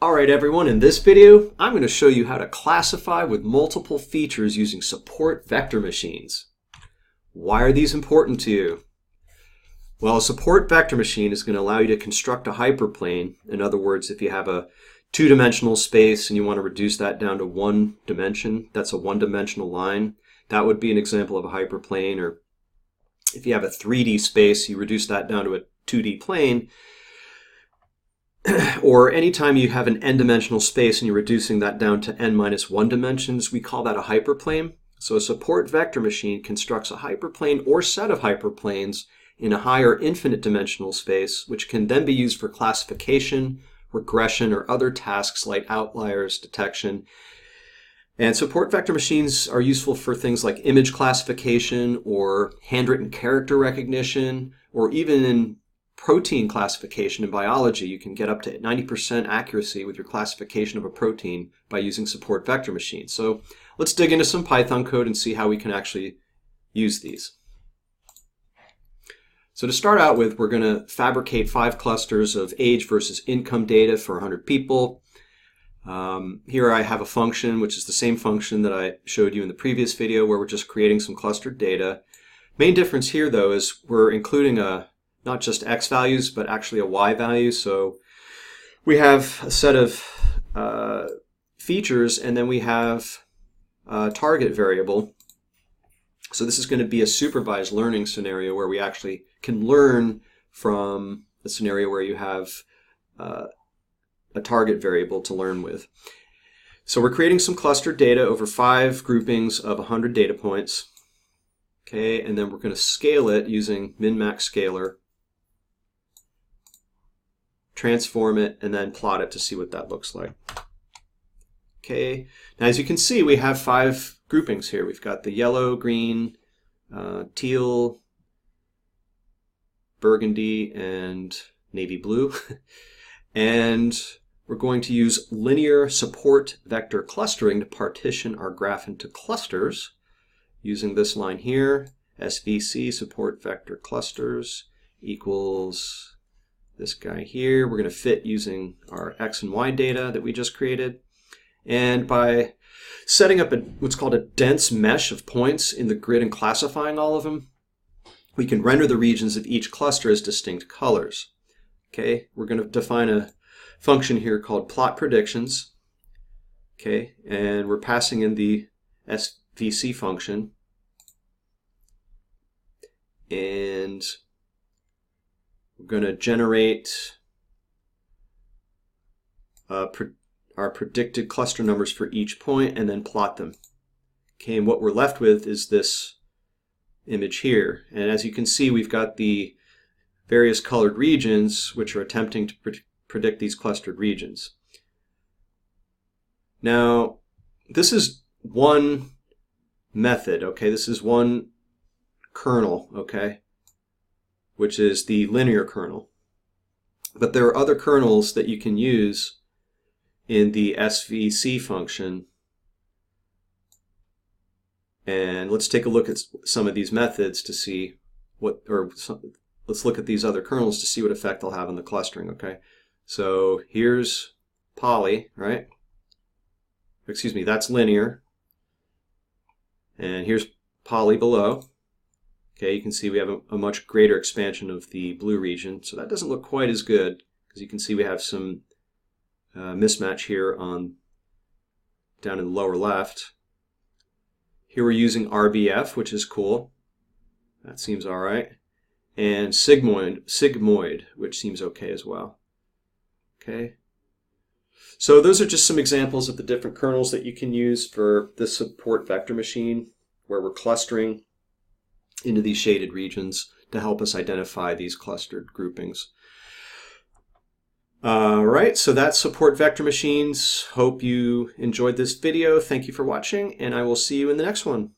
Alright everyone, in this video, I'm going to show you how to classify with multiple features using support vector machines. Why are these important to you? Well, a support vector machine is going to allow you to construct a hyperplane. In other words, if you have a two-dimensional space and you want to reduce that down to one dimension, that's a one-dimensional line. That would be an example of a hyperplane. Or if you have a 3D space, you reduce that down to a 2D plane. Or anytime you have an n-dimensional space and you're reducing that down to n-1 dimensions, we call that a hyperplane. So a support vector machine constructs a hyperplane or set of hyperplanes in a higher infinite dimensional space, which can then be used for classification, regression, or other tasks like outliers detection. And support vector machines are useful for things like image classification or handwritten character recognition, or even in protein classification in biology. You can get up to 90% accuracy with your classification of a protein by using support vector machines. So let's dig into some Python code and see how we can actually use these. So to start out with, we're going to fabricate 5 clusters of age versus income data for 100 people. Here I have a function, which is the same function that I showed you in the previous video, where we're just creating some clustered data. Main difference here, though, is we're including not just x values, but actually a y value. So we have a set of features, and then we have a target variable. So this is going to be a supervised learning scenario where we actually can learn from a scenario where you have a target variable to learn with. So we're creating some clustered data over 5 groupings of 100 data points. Okay, and then we're going to scale it using min-max scaler, transform it, and then plot it to see what that looks like. Okay, now as you can see, we have 5 groupings here. We've got the yellow, green, teal, burgundy, and navy blue. And we're going to use linear support vector clustering to partition our graph into clusters using this line here, SVC, support vector clusters, equals this guy here. We're going to fit using our x and y data that we just created. And by setting up what's called a dense mesh of points in the grid and classifying all of them, we can render the regions of each cluster as distinct colors. Okay, we're going to define a function here called plot predictions. Okay, and we're passing in the SVC function. And we're going to generate our predicted cluster numbers for each point and then plot them. Okay, and what we're left with is this image here. And as you can see, we've got the various colored regions which are attempting to predict these clustered regions. Now, this is one method, okay? This is one kernel, okay? Which is the linear kernel. But there are other kernels that you can use in the SVC function. And let's take a look at some of these methods to see let's look at these other kernels to see what effect they'll have on the clustering, okay? So here's poly, right? Excuse me, that's linear. And here's poly below. Okay, you can see we have a much greater expansion of the blue region. So that doesn't look quite as good, because you can see we have some mismatch here down in the lower left. Here we're using RBF, which is cool. That seems all right. And sigmoid, which seems okay as well. Okay. So those are just some examples of the different kernels that you can use for the support vector machine, where we're clustering into these shaded regions to help us identify these clustered groupings. Alright, so that's support vector machines. Hope you enjoyed this video. Thank you for watching, and I will see you in the next one.